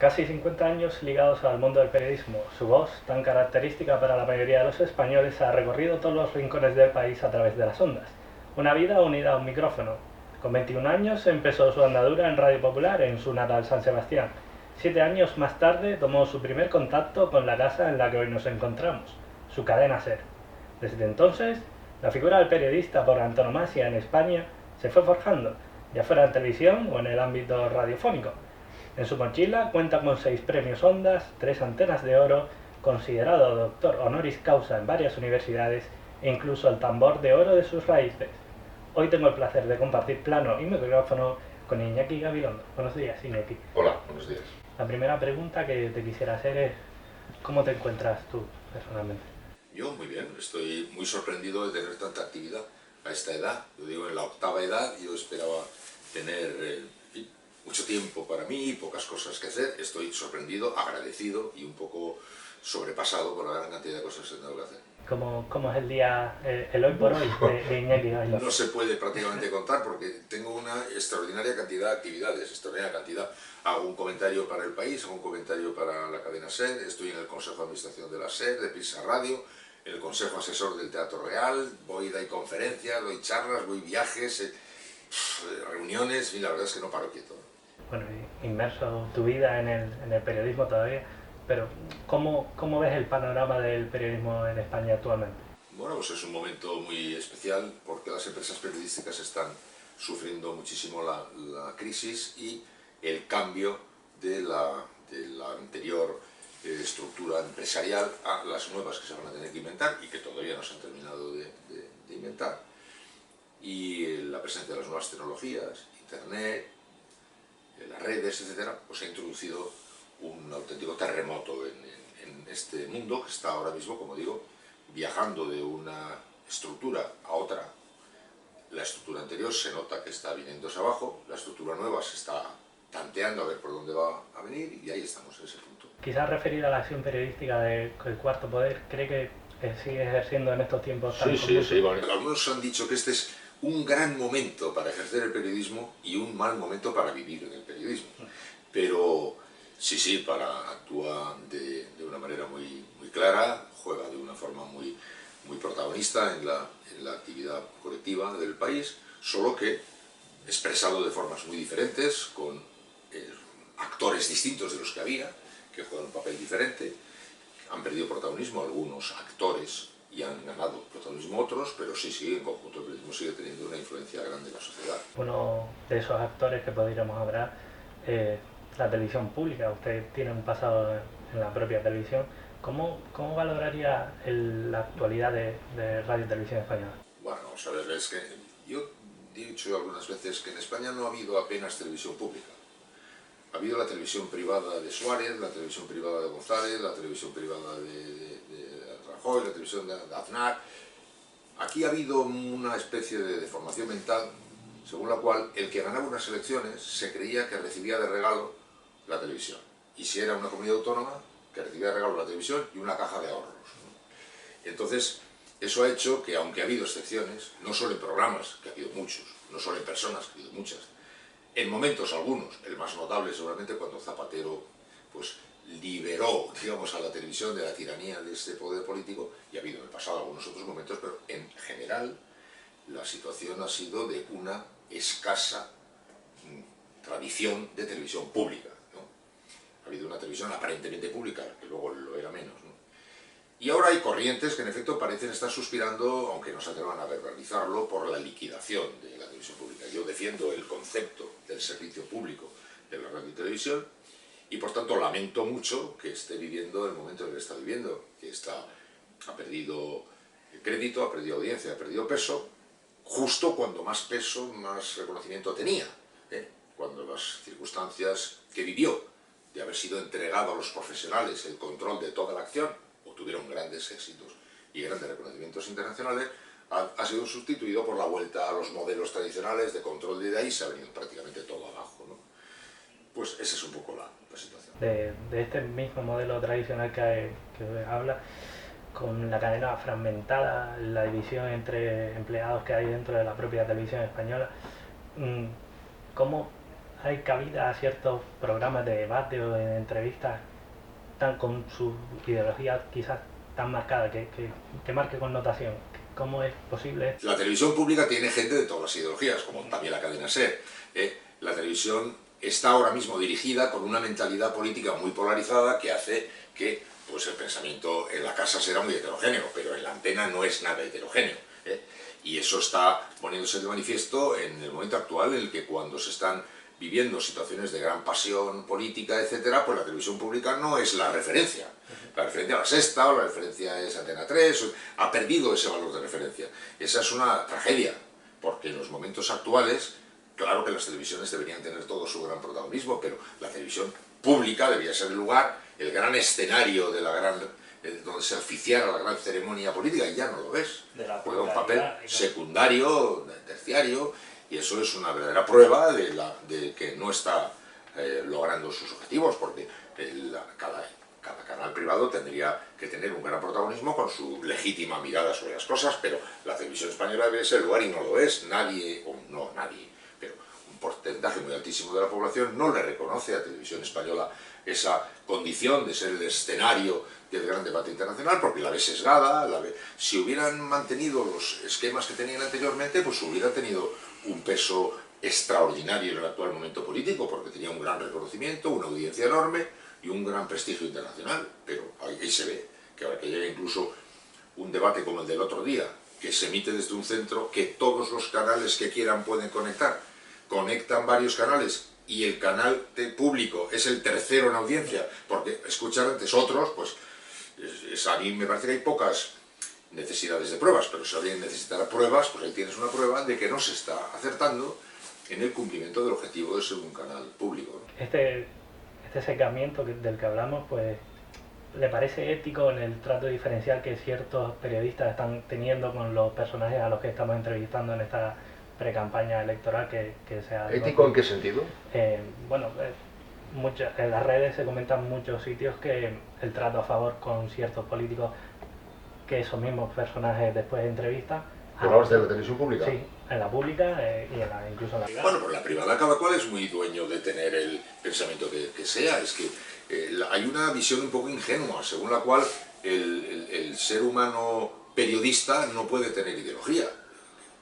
Casi 50 años ligados al mundo del periodismo. Su voz, tan característica para la mayoría de los españoles, ha recorrido todos los rincones del país a través de las ondas. Una vida unida a un micrófono. Con 21 años empezó su andadura en Radio Popular en su natal San Sebastián. 7 años más tarde tomó su primer contacto con la casa en la que hoy nos encontramos, su cadena SER. Desde entonces, la figura del periodista por antonomasia en España se fue forjando, ya fuera en televisión o en el ámbito radiofónico. En su mochila cuenta con 6 premios Ondas, 3 antenas de oro, considerado doctor honoris causa en varias universidades e incluso el tambor de oro de sus raíces. Hoy tengo el placer de compartir plano y micrófono con Iñaki Gabilondo. Buenos días, Iñaki. Hola, buenos días. La primera pregunta que te quisiera hacer es, ¿cómo te encuentras tú personalmente? Yo muy bien, estoy muy sorprendido de tener tanta actividad a esta edad. Yo digo, en la octava edad yo esperaba tener mucho tiempo para mí, pocas cosas que hacer. Estoy sorprendido, agradecido y un poco sobrepasado por la gran cantidad de cosas que tengo que hacer. ¿Cómo es el día, el hoy por hoy de Iñaki Gabilondo? No se puede prácticamente contar porque tengo una extraordinaria cantidad de actividades, extraordinaria cantidad. Hago un comentario para El País, hago un comentario para la cadena SER, estoy en el Consejo de Administración de la SER, de Prisa Radio, en el Consejo Asesor del Teatro Real, doy conferencias, doy charlas, doy viajes, reuniones, y la verdad es que no paro quieto. Bueno, inmerso tu vida en el periodismo todavía, pero ¿cómo ves el panorama del periodismo en España actualmente? Bueno, pues es un momento muy especial porque las empresas periodísticas están sufriendo muchísimo la crisis y el cambio de la anterior estructura empresarial a las nuevas que se van a tener que inventar y que todavía no se han terminado de inventar. Y la presencia de las nuevas tecnologías, Internet, las redes, etcétera, pues ha introducido un auténtico terremoto en este mundo que está ahora mismo, como digo, viajando de una estructura a otra. La estructura anterior se nota que está viniéndose abajo, la estructura nueva se está tanteando a ver por dónde va a venir y ahí estamos en ese punto. Quizás referir a la acción periodística del Cuarto Poder, ¿cree que sigue ejerciendo en estos tiempos tan convulsos? Sí. Bueno, algunos han dicho que este es un gran momento para ejercer el periodismo y un mal momento para vivir en el periodismo. Pero sí, actúa de una manera muy clara, juega de una forma muy protagonista en la actividad colectiva del país, solo que expresado de formas muy diferentes, con actores distintos de los que había, que juegan un papel diferente. Han perdido protagonismo algunos actores y han ganado protagonismo otros, pero sí, en conjunto el periodismo sigue teniendo una influencia grande en la sociedad. Uno de esos actores que podríamos hablar, la televisión pública. Usted tiene un pasado en la propia televisión. ¿Cómo valoraría la actualidad de Radio y Televisión Española? Bueno, vamos a ver, es que yo he dicho algunas veces que en España no ha habido apenas televisión pública. Ha habido la televisión privada de Suárez, la televisión privada de González, la televisión privada de Rajoy, la televisión de Aznar. Aquí ha habido una especie de deformación mental según la cual el que ganaba unas elecciones se creía que recibía de regalo la televisión. Y si era una comunidad autónoma, que recibía de regalo la televisión y una caja de ahorros. Entonces, eso ha hecho que, aunque ha habido excepciones, no solo en programas, que ha habido muchos, no solo en personas, que ha habido muchas, en momentos algunos, el más notable seguramente cuando Zapatero pues liberó, digamos, a la televisión de la tiranía de este poder político, y ha habido en el pasado algunos otros momentos, pero en general la situación ha sido de una escasa tradición de televisión pública, ¿no? Ha habido una televisión aparentemente pública, que luego lo era menos, ¿no? Y ahora hay corrientes que en efecto parecen estar suspirando, aunque no se atrevan a verbalizarlo, por la liquidación de la televisión pública. Yo defiendo el concepto del servicio público de la radio y televisión y por tanto lamento mucho que esté viviendo el momento en el que está viviendo, que ha perdido crédito, ha perdido audiencia, ha perdido peso, justo cuando más peso, más reconocimiento tenía, cuando las circunstancias que vivió de haber sido entregado a los profesionales el control de toda la acción, obtuvieron grandes éxitos y grandes reconocimientos internacionales, ha sido sustituido por la vuelta a los modelos tradicionales de control, de ahí se ha venido prácticamente todo abajo, ¿no? Pues esa es un poco la situación. De este mismo modelo tradicional que habla, con la cadena fragmentada, la división entre empleados que hay dentro de la propia televisión española, ¿cómo hay cabida a ciertos programas de debate o de entrevistas tan con su ideología quizás tan marcada, que marque connotación? ¿Cómo es posible? La televisión pública tiene gente de todas las ideologías, como también la cadena SER. La televisión está ahora mismo dirigida con una mentalidad política muy polarizada que hace que pues, el pensamiento en la casa será muy heterogéneo, pero en la antena no es nada heterogéneo. Y eso está poniéndose de manifiesto en el momento actual en el que cuando se están viviendo situaciones de gran pasión política, etcétera, pues la televisión pública no es la referencia. La referencia a La Sexta o la referencia es Antena 3, ha perdido ese valor de referencia. Esa es una tragedia, porque en los momentos actuales, claro que las televisiones deberían tener todo su gran protagonismo, pero la televisión pública debería ser el lugar, el gran escenario de la gran, donde se oficiara la gran ceremonia política, y ya no lo ves. Juega un papel secundario, terciario, y eso es una verdadera prueba de que no está logrando sus objetivos, porque cada canal privado tendría que tener un gran protagonismo con su legítima mirada sobre las cosas, pero la televisión española debe ser el lugar y no lo es. Nadie, o no nadie, pero un porcentaje muy altísimo de la población no le reconoce a Televisión Española esa condición de ser el escenario del gran debate internacional, porque la ve sesgada, si hubieran mantenido los esquemas que tenían anteriormente, pues hubiera tenido un peso extraordinario en el actual momento político, porque tenía un gran reconocimiento, una audiencia enorme y un gran prestigio internacional, pero ahí se ve que ahora que llega incluso un debate como el del otro día, que se emite desde un centro que todos los canales que quieran pueden conectar, conectan varios canales y el canal público es el tercero en audiencia, porque escuchar antes otros, pues a mí me parece que hay pocas necesidades de pruebas, pero si alguien necesitara pruebas, pues ahí tienes una prueba de que no se está acertando en el cumplimiento del objetivo de ser un canal público, ¿no? Este secamiento del que hablamos, pues, ¿le parece ético en el trato diferencial que ciertos periodistas están teniendo con los personajes a los que estamos entrevistando en esta pre-campaña electoral que se ha... ¿Ético en qué sentido? Bueno, en las redes se comentan muchos sitios que el trato a favor con ciertos políticos que esos mismos personajes después entrevistan. ¿Hablamos de la televisión pública? Sí, en la pública y incluso en la privada. Bueno, por la privada cada cual es muy dueño de tener el pensamiento que sea. Es que hay una visión un poco ingenua, según la cual el ser humano periodista no puede tener ideología.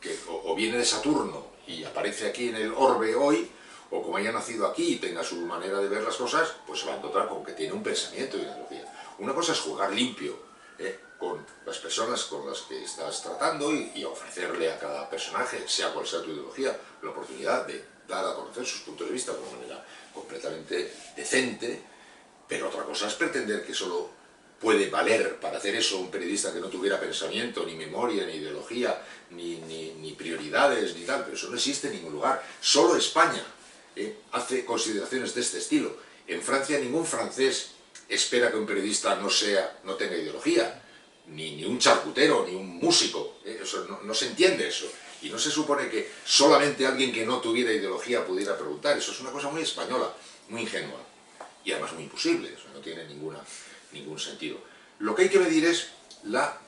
Que o viene de Saturno y aparece aquí en el orbe hoy, o como haya nacido aquí y tenga su manera de ver las cosas, pues se va a encontrar con que tiene un pensamiento y ideología. Una cosa es jugar limpio con las personas con las que estás tratando y ofrecerle a cada personaje, sea cual sea tu ideología, la oportunidad de dar a conocer sus puntos de vista de una manera completamente decente, pero otra cosa es pretender que solo puede valer para hacer eso un periodista que no tuviera pensamiento, ni memoria, ni ideología, ni prioridades, ni tal, pero eso no existe en ningún lugar. Solo España hace consideraciones de este estilo. En Francia ningún francés espera que un periodista no tenga ideología, ni un charcutero, ni un músico. Eso, no se entiende eso. Y no se supone que solamente alguien que no tuviera ideología pudiera preguntar. Eso es una cosa muy española, muy ingenua. Y además muy imposible, eso no tiene ningún sentido. Lo que hay que medir es la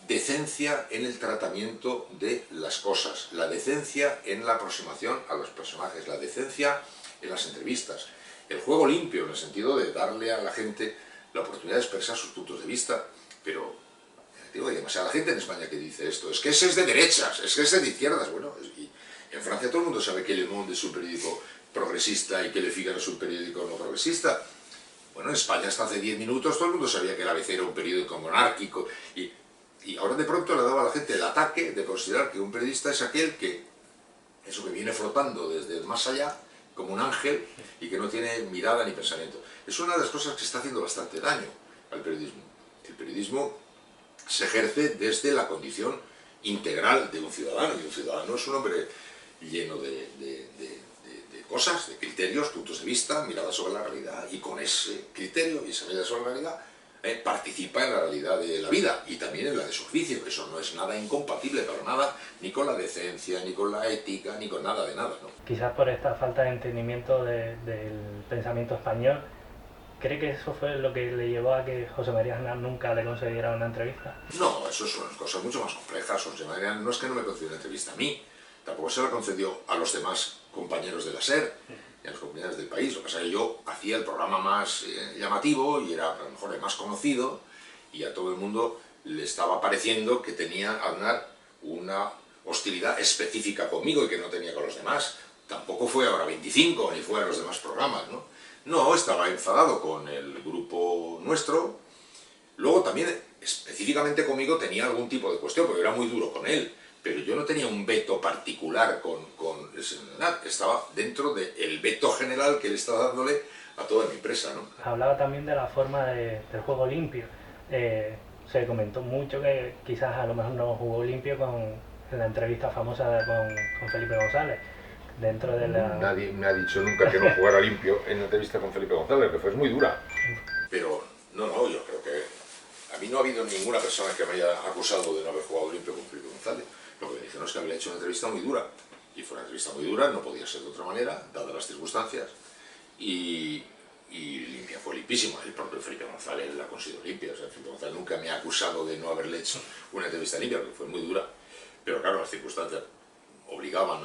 decencia en el tratamiento de las cosas, la decencia en la aproximación a los personajes, la decencia en las entrevistas, el juego limpio en el sentido de darle a la gente la oportunidad de expresar sus puntos de vista, pero digo, hay demasiada gente en España que dice esto, es que ese es de derechas, es que ese es de izquierdas, bueno, y en Francia todo el mundo sabe que Le Monde es un periódico progresista y que Le Figaro es un periódico no progresista. Bueno, en España hasta hace 10 minutos todo el mundo sabía que el ABC era un periódico monárquico y ahora de pronto le daba a la gente el ataque de considerar que un periodista es aquel que viene flotando desde el más allá como un ángel y que no tiene mirada ni pensamiento. Es una de las cosas que está haciendo bastante daño al periodismo. El periodismo se ejerce desde la condición integral de un ciudadano, y un ciudadano es un hombre lleno de cosas, de criterios, puntos de vista, mirada sobre la realidad, y con ese criterio y esa mirada sobre la realidad participa en la realidad de la vida y también en la de su oficio, que eso no es nada incompatible para nada, ni con la decencia, ni con la ética, ni con nada de nada, ¿no? Quizás por esta falta de entendimiento del pensamiento español, ¿cree que eso fue lo que le llevó a que José María Aznar nunca le concediera una entrevista? No, eso son cosas mucho más complejas. José María no es que no me concedió una entrevista a mí, tampoco se la concedió a los demás compañeros de la SER. en las comunidades del país. Lo que pasa es que yo hacía el programa más llamativo y era a lo mejor el más conocido, y a todo el mundo le estaba pareciendo que tenía Aznar una hostilidad específica conmigo y que no tenía con los demás. Tampoco fue a Hora 25 ni fue a los demás programas, ¿no? No, estaba enfadado con el grupo nuestro. Luego también específicamente conmigo tenía algún tipo de cuestión, porque era muy duro con él, pero yo no tenía un veto particular con estaba dentro del veto general que él estaba dándole a toda mi empresa, ¿no? Hablaba también de la forma del juego limpio. Se comentó mucho que quizás a lo mejor no jugó limpio en la entrevista famosa con Felipe González. Dentro de la... Nadie me ha dicho nunca que no jugara limpio en la entrevista con Felipe González, que fue muy dura. Pero no, yo creo que a mí no ha habido ninguna persona que me haya acusado de no haber jugado limpio con Felipe González. Lo que me dijeron es que había hecho una entrevista muy dura. Y fue una entrevista muy dura, no podía ser de otra manera, dadas las circunstancias. Y limpia, fue limpísima. El propio Felipe González la consideró limpia. O sea, Felipe González nunca me ha acusado de no haberle hecho una entrevista limpia, porque fue muy dura. Pero claro, las circunstancias obligaban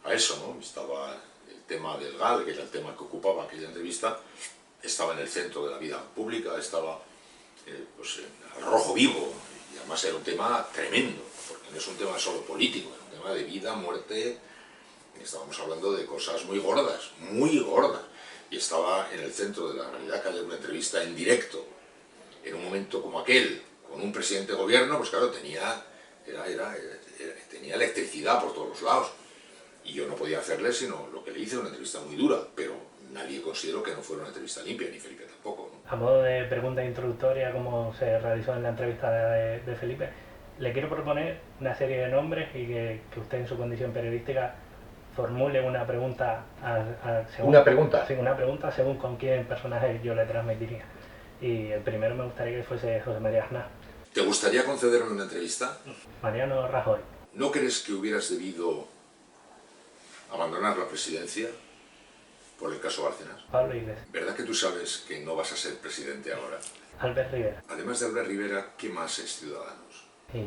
a eso, ¿no? Estaba el tema del GAL, que era el tema que ocupaba aquella entrevista, estaba en el centro de la vida pública, estaba pues, al rojo vivo, y además era un tema tremendo, porque no es un tema solo político, es un tema de vida, muerte, estábamos hablando de cosas muy gordas, y estaba en el centro de la realidad, que hacer una entrevista en directo, en un momento como aquel, con un presidente de gobierno, pues claro, tenía electricidad por todos los lados, y yo no podía hacerle sino lo que le hice, una entrevista muy dura, pero nadie consideró que no fuera una entrevista limpia, ni Felipe tampoco, ¿no? A modo de pregunta introductoria, como se realizó en la entrevista de Felipe, le quiero proponer una serie de nombres y que usted en su condición periodística formule una pregunta. Según, ¿Una pregunta? Sí, una pregunta según con quién personaje yo le transmitiría. Y el primero me gustaría que fuese José María Aznar. ¿Te gustaría concederme una entrevista? Mariano Rajoy. ¿No crees que hubieras debido abandonar la presidencia por el caso Bárcenas? Pablo Iglesias. ¿Verdad que tú sabes que no vas a ser presidente ahora? Albert Rivera. Además de Albert Rivera, ¿qué más es Ciudadanos? Y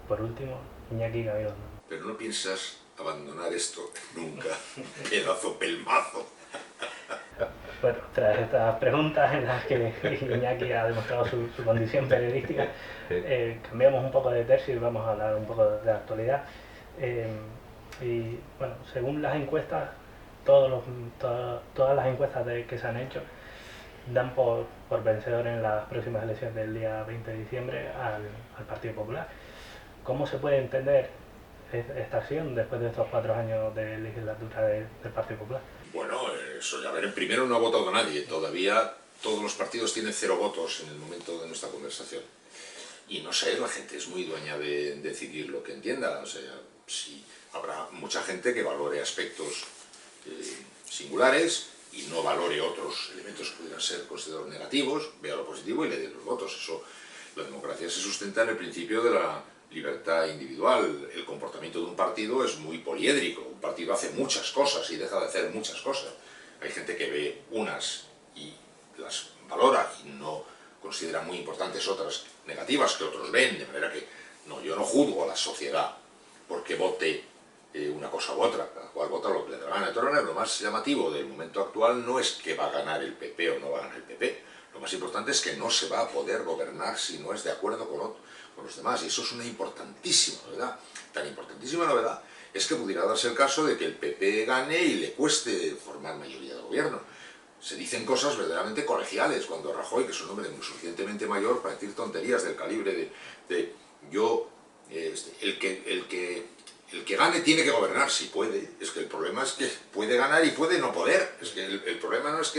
por último, Iñaki Gabilondo. Pero no piensas abandonar esto nunca, pedazo pelmazo. Bueno, tras estas preguntas en las que Iñaki ha demostrado su condición periodística, cambiamos un poco de tercio y vamos a hablar un poco de la actualidad. Y bueno, según las encuestas, todas las encuestas que se han hecho dan por vencedor en las próximas elecciones del día 20 de diciembre al Partido Popular. ¿Cómo se puede entender esta acción después de estos 4 años de legislatura del Partido Popular? Bueno, eso ya ver, primero no ha votado nadie, todavía todos los partidos tienen 0 votos en el momento de nuestra conversación. Y no sé, la gente es muy dueña de decidir lo que entienda, o sea, sí, habrá mucha gente que valore aspectos singulares y no valore otros elementos que pudieran ser considerados negativos, vea lo positivo y le dé los votos. Eso, la democracia se sustenta en el principio de la libertad individual. El comportamiento de un partido es muy poliédrico, un partido hace muchas cosas y deja de hacer muchas cosas. Hay gente que ve unas y las valora y no considera muy importantes otras negativas que otros ven, de manera que no, yo no juzgo a la sociedad porque vote una cosa u otra, cada cual vota lo que le da la gana. De todas maneras, lo más llamativo del momento actual no es que va a ganar el PP o no va a ganar el PP, lo más importante es que no se va a poder gobernar si no es de acuerdo con los demás, y eso es una importantísima novedad. Tan importantísima novedad es que pudiera darse el caso de que el PP gane y le cueste formar mayoría de gobierno. Se dicen cosas verdaderamente colegiales cuando Rajoy, que es un hombre muy suficientemente mayor para decir tonterías del calibre de el que gane tiene que gobernar, si puede. Es que el problema es que puede ganar y puede no poder. Es que el problema no es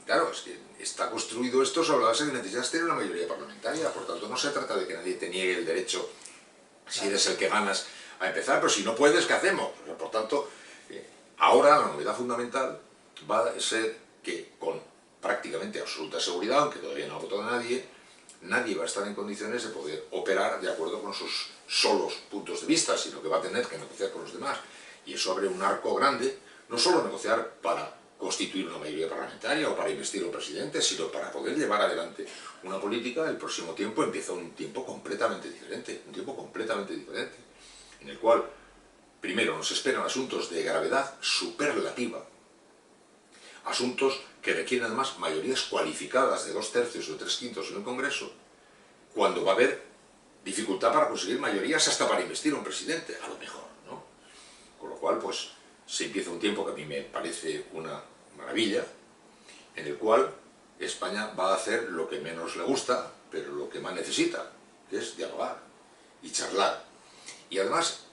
claro, es que está construido esto sobre la base de que necesitas tener una mayoría parlamentaria, por tanto no se trata de que nadie te niegue el derecho, si eres el que ganas, a empezar, pero si no puedes, ¿qué hacemos? Por tanto, ahora la novedad fundamental va a ser que con prácticamente absoluta seguridad, aunque todavía no ha votado nadie va a estar en condiciones de poder operar de acuerdo con sus solos puntos de vista, sino que va a tener que negociar con los demás. Y eso abre un arco grande, no solo negociar para constituir una mayoría parlamentaria o para investir un presidente, sino para poder llevar adelante una política. El próximo tiempo empieza un tiempo completamente diferente, en el cual primero, nos esperan asuntos de gravedad superlativa, asuntos que requieren además mayorías cualificadas de 2/3 o 3/5 en el Congreso, cuando va a haber dificultad para conseguir mayorías hasta para investir a un presidente, a lo mejor, ¿no? Con lo cual, pues, se empieza un tiempo que a mí me parece una maravilla, en el cual España va a hacer lo que menos le gusta, pero lo que más necesita, que es dialogar y charlar. Y además,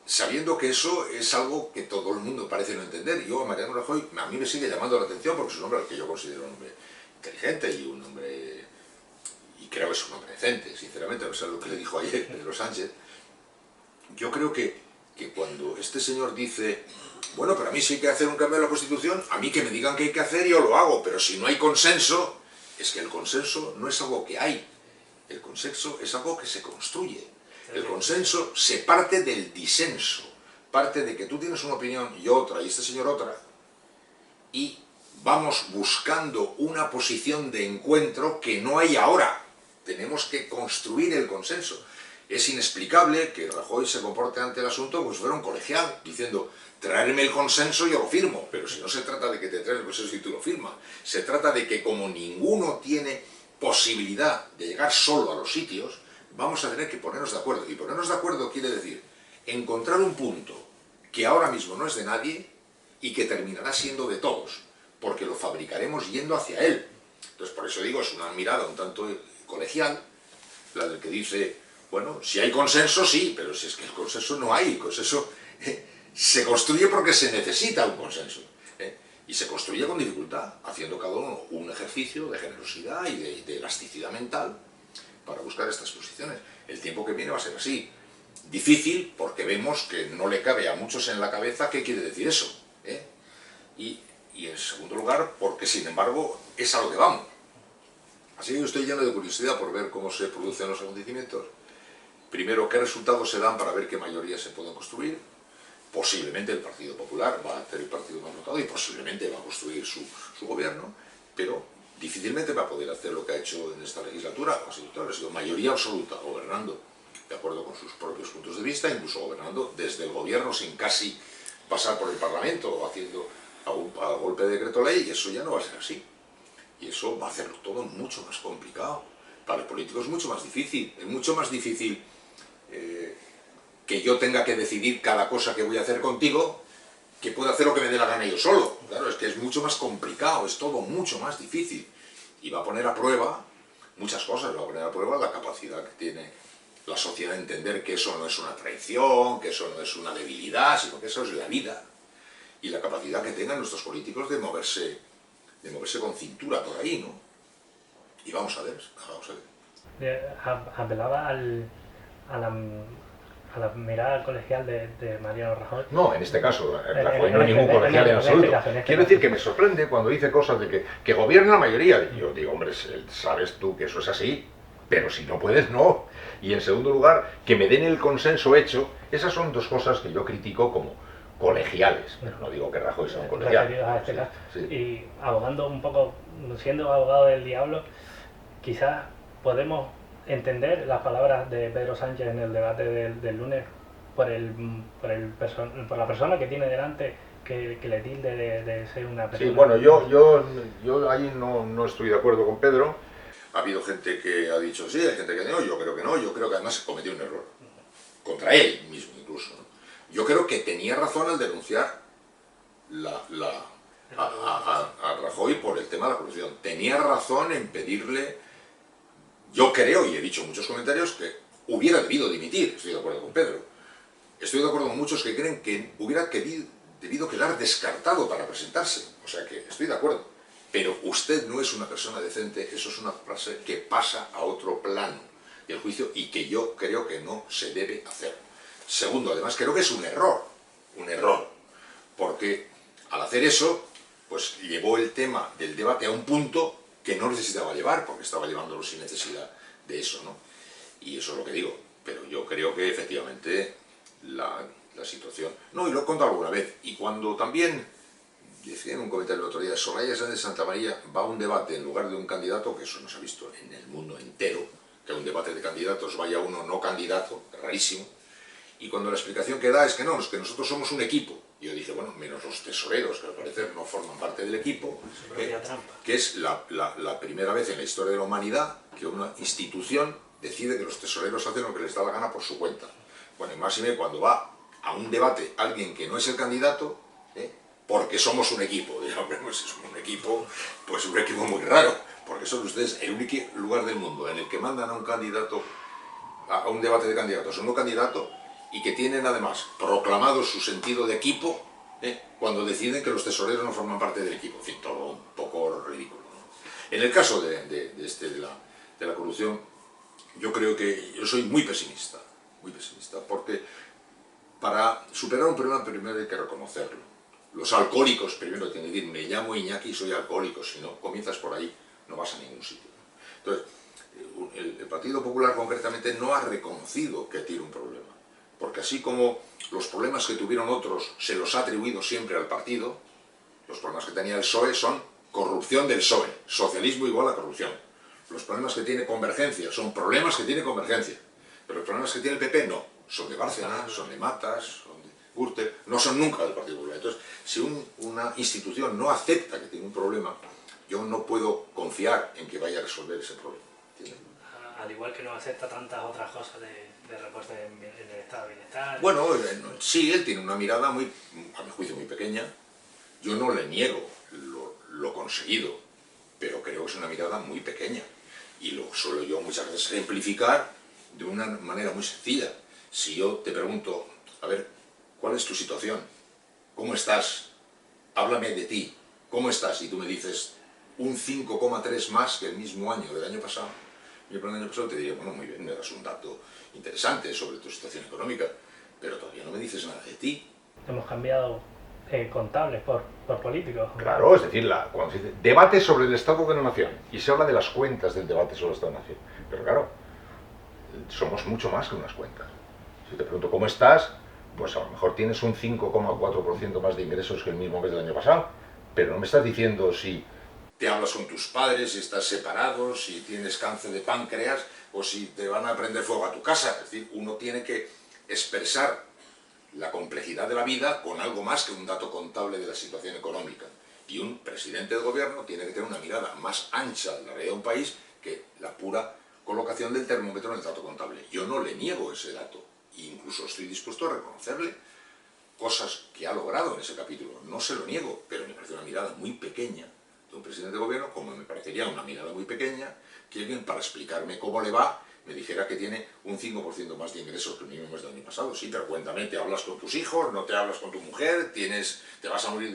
sabiendo que eso es algo que todo el mundo parece no entender. Yo a Mariano Rajoy, a mí me sigue llamando la atención porque es un hombre al que yo considero un hombre inteligente y un hombre, y creo que es un hombre decente, sinceramente, a pesar de lo que le dijo ayer Pedro Sánchez. Yo creo que cuando este señor dice, bueno, pero a mí sí hay que hacer un cambio en la Constitución, a mí que me digan qué hay que hacer yo lo hago, pero si no hay consenso, es que el consenso no es algo que hay, el consenso es algo que se construye. El consenso se parte del disenso, parte de que tú tienes una opinión y otra, y este señor otra, y vamos buscando una posición de encuentro que no hay ahora. Tenemos que construir el consenso. Es inexplicable que Rajoy se comporte ante el asunto como si fuera un colegial, diciendo, traerme el consenso y yo lo firmo, pero si no se trata de que te traigan el consenso y tú lo firmas, se trata de que como ninguno tiene posibilidad de llegar solo a los sitios, vamos a tener que ponernos de acuerdo. Y ponernos de acuerdo quiere decir encontrar un punto que ahora mismo no es de nadie y que terminará siendo de todos, porque lo fabricaremos yendo hacia él. Entonces, por eso digo, es una mirada un tanto colegial, la del que dice, bueno, si hay consenso, sí, pero si es que el consenso no hay, el consenso se construye porque se necesita un consenso. Y se construye con dificultad, haciendo cada uno un ejercicio de generosidad y de elasticidad mental, para buscar estas posiciones. El tiempo que viene va a ser así. Difícil porque vemos que no le cabe a muchos en la cabeza qué quiere decir eso. Y en segundo lugar, porque sin embargo es a lo que vamos. Así que yo estoy lleno de curiosidad por ver cómo se producen los acontecimientos. Primero, qué resultados se dan para ver qué mayorías se pueden construir. Posiblemente el Partido Popular va a ser el partido más votado y posiblemente va a construir su gobierno, pero difícilmente va a poder hacer lo que ha hecho en esta legislatura. Ha sido mayoría absoluta, gobernando de acuerdo con sus propios puntos de vista, incluso gobernando desde el gobierno sin casi pasar por el Parlamento o haciendo a golpe de decreto ley, y eso ya no va a ser así. Y eso va a hacerlo todo mucho más complicado. Para los políticos es mucho más difícil. Es mucho más difícil que yo tenga que decidir cada cosa que voy a hacer contigo, que pueda hacer lo que me dé la gana yo solo. Claro, es que es mucho más complicado, es todo mucho más difícil. Y va a poner a prueba muchas cosas, va a poner a prueba la capacidad que tiene la sociedad de entender que eso no es una traición, que eso no es una debilidad, sino que eso es la vida. Y la capacidad que tengan nuestros políticos de moverse con cintura por ahí, ¿no? Y vamos a ver, vamos a ver. Apelaba a la mirada colegial de Mariano Rajoy. No, en este caso, Rajoy no es ningún colegial en absoluto. Quiero decir que me sorprende cuando dice cosas de que gobierna la mayoría. Yo digo, hombre, sabes tú que eso es así, pero si no puedes, no. Y en segundo lugar, que me den el consenso hecho. Esas son dos cosas que yo critico como colegiales, pero no digo que Rajoy sea un colegial. A este caso. Sí. Y abogando un poco, siendo abogado del diablo, quizás podemos entender las palabras de Pedro Sánchez en el debate del lunes por la persona que tiene delante, que le tilde de ser una persona. Sí, bueno, yo ahí no estoy de acuerdo con Pedro. Ha habido gente que ha dicho sí, hay gente que no, yo creo que no, yo creo que además se cometió un error. Contra él mismo incluso, ¿no? Yo creo que tenía razón al denunciar a Rajoy por el tema de la corrupción. Tenía razón en pedirle, yo creo, y he dicho en muchos comentarios, que hubiera debido dimitir. Estoy de acuerdo con Pedro. Estoy de acuerdo con muchos que creen que hubiera debido quedar descartado para presentarse. O sea que estoy de acuerdo. Pero usted no es una persona decente, eso es una frase que pasa a otro plano del juicio y que yo creo que no se debe hacer. Segundo, además, creo que es un error, porque al hacer eso, pues llevó el tema del debate a un punto que no necesitaba llevar, porque estaba llevándolo sin necesidad de eso, ¿no? Y eso es lo que digo, pero yo creo que efectivamente la situación... No, y lo he contado alguna vez, y cuando también, decía en un comentario el otro día, Soraya Sáenz de Santamaría va a un debate en lugar de un candidato, que eso no se ha visto en el mundo entero, que a un debate de candidatos vaya uno no candidato, rarísimo, Y cuando la explicación que da es que no, es que nosotros somos un equipo. Y yo dije, bueno, menos los tesoreros, que al parecer no forman parte del equipo, que es la primera vez en la historia de la humanidad que una institución decide que los tesoreros hacen lo que les da la gana por su cuenta. Bueno, y más y menos cuando va a un debate alguien que no es el candidato, porque somos un equipo. Digo, pues es un equipo muy raro, porque son ustedes el único lugar del mundo en el que mandan a un candidato, a un debate de candidatos, a un candidato, y que tienen además proclamado su sentido de equipo cuando deciden que los tesoreros no forman parte del equipo. En fin, todo un poco ridículo, ¿no? En el caso de la corrupción, yo creo que yo soy muy pesimista, porque para superar un problema primero hay que reconocerlo. Los alcohólicos primero tienen que decir, me llamo Iñaki y soy alcohólico, si no comienzas por ahí no vas a ningún sitio. Entonces, el Partido Popular concretamente no ha reconocido que tiene un problema. Porque así como los problemas que tuvieron otros se los ha atribuido siempre al partido, los problemas que tenía el PSOE son corrupción del PSOE, socialismo igual a corrupción. Los problemas que tiene Convergencia son problemas que tiene Convergencia, pero los problemas que tiene el PP no, son de Bárcenas, son de Matas, son de Gürtel, no son nunca del Partido Popular. Entonces, si una institución no acepta que tiene un problema, yo no puedo confiar en que vaya a resolver ese problema. ¿Entiendes? Al igual que no acepta tantas otras cosas de recortes en el estado de bienestar. Bueno, sí, él tiene una mirada a mi juicio muy pequeña. Yo no le niego lo conseguido, pero creo que es una mirada muy pequeña. Y lo suelo yo muchas veces ejemplificar de una manera muy sencilla. Si yo te pregunto, a ver, ¿cuál es tu situación? ¿Cómo estás? Háblame de ti. ¿Cómo estás? Y tú me dices un 5,3 más que el mismo año del año pasado. Yo por el año pasado te diría, bueno, muy bien, me das un dato interesante sobre tu situación económica, pero todavía no me dices nada de ti. Hemos cambiado contables por políticos. Claro, es decir, cuando se dice debate sobre el estado de la nación, y se habla de las cuentas del debate sobre el estado de la nación, pero claro, somos mucho más que unas cuentas. Si te pregunto cómo estás, pues a lo mejor tienes un 5,4% más de ingresos que el mismo mes del año pasado, pero no me estás diciendo si te hablas con tus padres, si estás separado, si tienes cáncer de páncreas o si te van a prender fuego a tu casa. Es decir, uno tiene que expresar la complejidad de la vida con algo más que un dato contable de la situación económica. Y un presidente de gobierno tiene que tener una mirada más ancha de la realidad de un país que la pura colocación del termómetro en el dato contable. Yo no le niego ese dato, e incluso estoy dispuesto a reconocerle cosas que ha logrado en ese capítulo. No se lo niego, pero me parece una mirada muy pequeña de un presidente de gobierno, como me parecería una mirada muy pequeña que alguien, para explicarme cómo le va, me dijera que tiene un 5% más de ingresos que el mismo mes del año pasado. Sí, pero cuéntame, ¿te hablas con tus hijos? ¿No te hablas con tu mujer? ¿Te vas a morir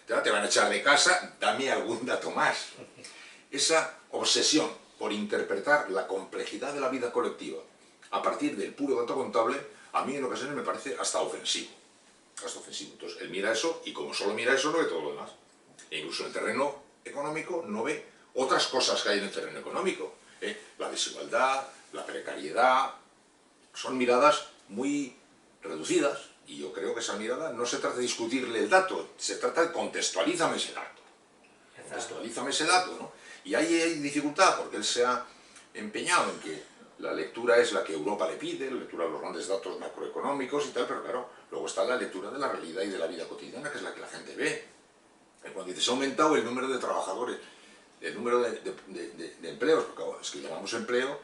te van a echar de casa? Dame algún dato más. Esa obsesión por interpretar la complejidad de la vida colectiva a partir del puro dato contable, a mí en ocasiones me parece hasta ofensivo. Hasta ofensivo. Entonces, él mira eso, y como solo mira eso, no ve todo lo demás. E incluso en el terreno económico no ve otras cosas que hay en el terreno económico. La desigualdad, la precariedad, son miradas muy reducidas, y yo creo que esa mirada no se trata de discutirle el dato, se trata de contextualízame ese dato. Contextualízame ese dato, ¿no? Y ahí hay dificultad, porque él se ha empeñado en que la lectura es la que Europa le pide, la lectura de los grandes datos macroeconómicos y tal, pero claro, luego está la lectura de la realidad y de la vida cotidiana, que es la que la gente ve. Cuando dices, ha aumentado el número de trabajadores, el número de empleos, porque es que llamamos empleo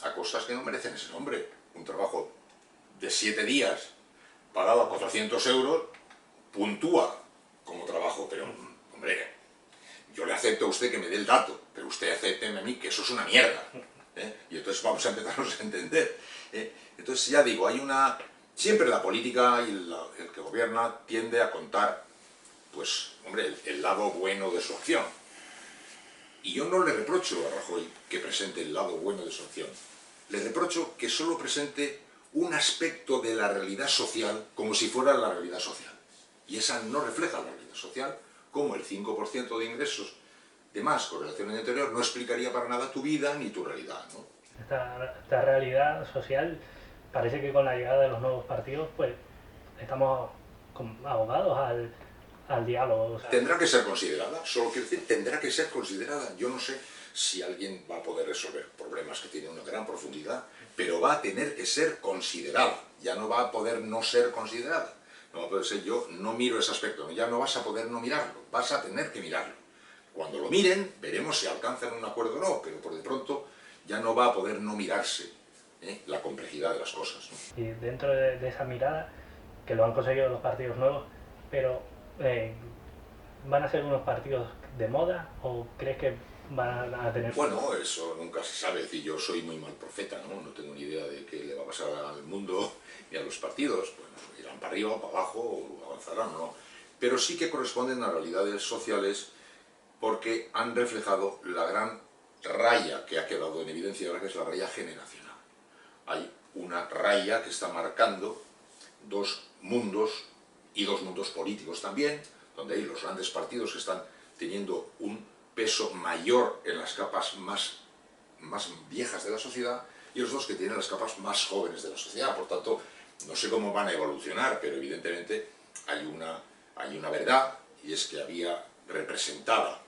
a cosas que no merecen ese nombre. Un trabajo de 7 días pagado a 400 euros puntúa como trabajo, pero, hombre, yo le acepto a usted que me dé el dato, pero usted acépteme a mí que eso es una mierda. Y entonces vamos a empezarnos a entender. Entonces ya digo, siempre la política y el que gobierna tiende a contar, pues, hombre, el lado bueno de su acción. Y yo no le reprocho a Rajoy que presente el lado bueno de su acción. Le reprocho que solo presente un aspecto de la realidad social como si fuera la realidad social. Y esa no refleja la realidad social, como el 5% de ingresos de más con relación al año anterior no explicaría para nada tu vida ni tu realidad, ¿no? Esta realidad social parece que con la llegada de los nuevos partidos, pues, estamos abogados al diálogo. O sea, tendrá que ser considerada, solo quiero decir, tendrá que ser considerada. Yo no sé si alguien va a poder resolver problemas que tienen una gran profundidad, pero va a tener que ser considerada, ya no va a poder no ser considerada. No va a poder ser, yo no miro ese aspecto, ya no vas a poder no mirarlo, vas a tener que mirarlo. Cuando lo miren, veremos si alcanzan un acuerdo o no, pero por de pronto ya no va a poder no mirarse la complejidad de las cosas, ¿no? Y dentro de esa mirada, que lo han conseguido los partidos nuevos, pero ¿van a ser unos partidos de moda o crees que van a tener...? Bueno, eso nunca se sabe, es decir, yo soy muy mal profeta, ¿no? No tengo ni idea de qué le va a pasar al mundo ni a los partidos, bueno, irán para arriba o para abajo, o avanzarán o no, pero sí que corresponden a realidades sociales porque han reflejado la gran raya que ha quedado en evidencia ahora, que es la raya generacional. Hay una raya que está marcando dos mundos, y dos mundos políticos también, donde hay los grandes partidos que están teniendo un peso mayor en las capas más viejas de la sociedad, y los dos que tienen las capas más jóvenes de la sociedad. Por tanto, no sé cómo van a evolucionar, pero evidentemente hay una verdad, y es que había representada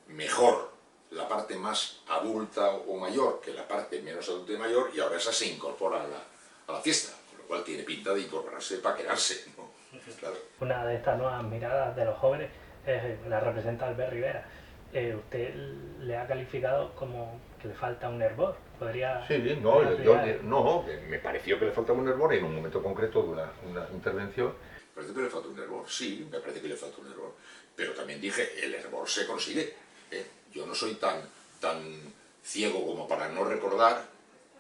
mejor la parte más adulta o mayor que la parte menos adulta y mayor, y ahora esa se incorpora a la fiesta, con lo cual tiene pinta de incorporarse para quedarse, ¿no? Claro. Una de estas nuevas miradas de los jóvenes la representa Albert Rivera. Usted le ha calificado como que le falta un hervor. ¿Podría...? Sí, no, me pareció que le faltaba un hervor en un momento concreto de una intervención. ¿Parece que le falta un hervor? Sí, me parece que le falta un hervor. Pero también dije, el hervor se consigue. Yo no soy tan ciego como para no recordar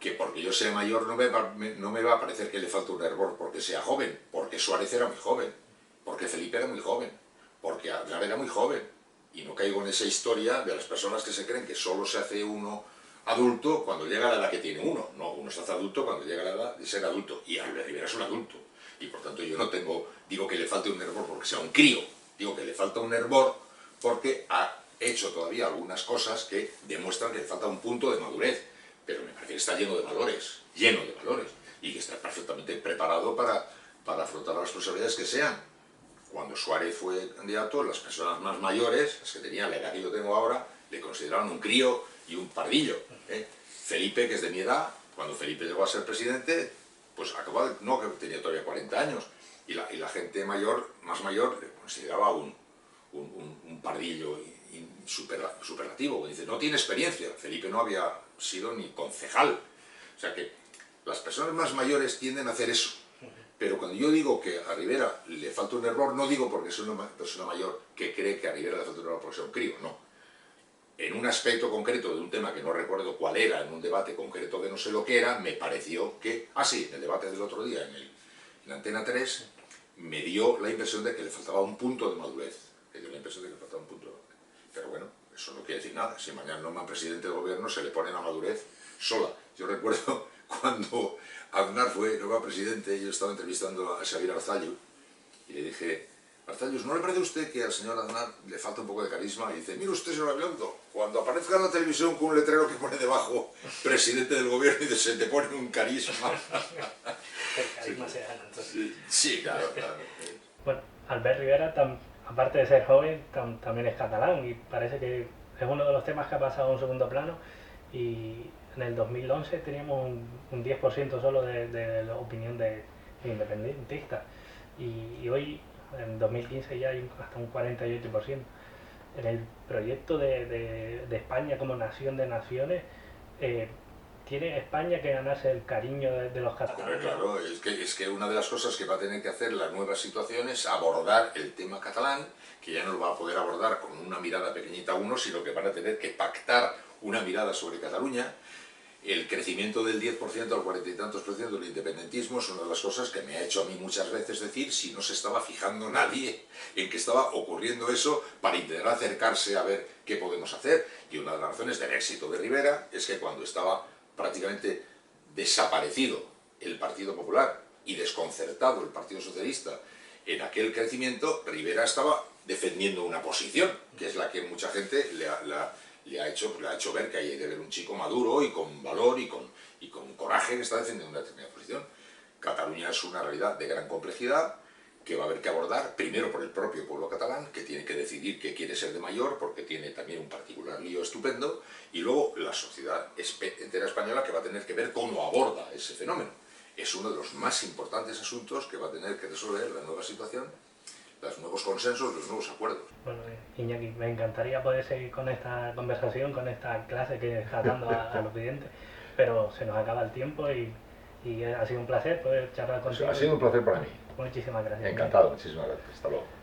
que porque yo sea mayor no me va a parecer que le falta un hervor porque sea joven, porque Suárez era muy joven, porque Felipe era muy joven, porque Aznar era muy joven. Y no caigo en esa historia de las personas que se creen que solo se hace uno adulto cuando llega a la edad que tiene uno. No, uno se hace adulto cuando llega a la edad de ser adulto. Y Albert Rivera es un adulto. Y por tanto yo no digo que le falte un hervor porque sea un crío. Digo que le falta un hervor porque ha hecho todavía algunas cosas que demuestran que le falta un punto de madurez. Pero me parece que está lleno de valores, y que está perfectamente preparado para afrontar las responsabilidades que sean. Cuando Suárez fue candidato, las personas más mayores, las que tenían la edad que yo tengo ahora, le consideraban un crío y un pardillo. Felipe, que es de mi edad, cuando Felipe llegó a ser presidente, pues no, que tenía todavía 40 años, y la gente más mayor, le consideraba un pardillo superlativo. Dice, no tiene experiencia. Felipe no había sido ni concejal. O sea que las personas más mayores tienden a hacer eso. Pero cuando yo digo que a Rivera le falta un error, no digo porque es una persona mayor que cree que a Rivera le falta un error porque sea un crío, no. En un aspecto concreto de un tema que no recuerdo cuál era, en un debate concreto de no sé lo que era, me pareció que, en el debate del otro día, en Antena 3, me dio la impresión de que le faltaba un punto de madurez. Pero bueno, eso no quiere decir nada. Si mañana nombran presidente del gobierno, se le pone la madurez sola. Yo recuerdo cuando Aznar fue nuevo presidente, yo estaba entrevistando a Xavier Arzalluz y le dije, Arzalluz, ¿no le parece a usted que al señor Aznar le falta un poco de carisma? Y dice, mire usted, señor Abeondo, cuando aparezca en la televisión con un letrero que pone debajo presidente del gobierno y dice, se te pone un carisma. El carisma se gana, entonces. Sí, claro. Bueno, Albert Rivera, aparte de ser joven, también es catalán y parece que es uno de los temas que ha pasado a un segundo plano. Y en el 2011 teníamos un 10% solo de la opinión de independentistas, y hoy en 2015 ya hay hasta un 48%. En el proyecto de España como nación de naciones, tiene España que ganarse el cariño de los catalanes. Claro, es que una de las cosas que va a tener que hacer la nueva situación es abordar el tema catalán, que ya no lo va a poder abordar con una mirada pequeñita a uno, sino que van a tener que pactar una mirada sobre Cataluña. El crecimiento del 10% al 40 y tantos % del independentismo es una de las cosas que me ha hecho a mí muchas veces decir si no se estaba fijando nadie en que estaba ocurriendo eso para intentar acercarse a ver qué podemos hacer. Y una de las razones del éxito de Rivera es que cuando estaba prácticamente desaparecido el Partido Popular y desconcertado el Partido Socialista en aquel crecimiento, Rivera estaba defendiendo una posición, que es la que mucha gente le ha hecho ver que hay que ver un chico maduro y con valor y con coraje que está defendiendo una determinada posición. Cataluña es una realidad de gran complejidad, que va a haber que abordar, primero por el propio pueblo catalán, que tiene que decidir qué quiere ser de mayor, porque tiene también un particular lío estupendo, y luego la sociedad entera española, que va a tener que ver cómo aborda ese fenómeno. Es uno de los más importantes asuntos que va a tener que resolver la nueva situación, los nuevos consensos, los nuevos acuerdos. Bueno, Iñaki, me encantaría poder seguir con esta conversación, con esta clase que está dando a los clientes, pero se nos acaba el tiempo y ha sido un placer poder charlar contigo. Ha sido un placer para mí. Muchísimas gracias. Encantado, muchísimas gracias. Hasta luego.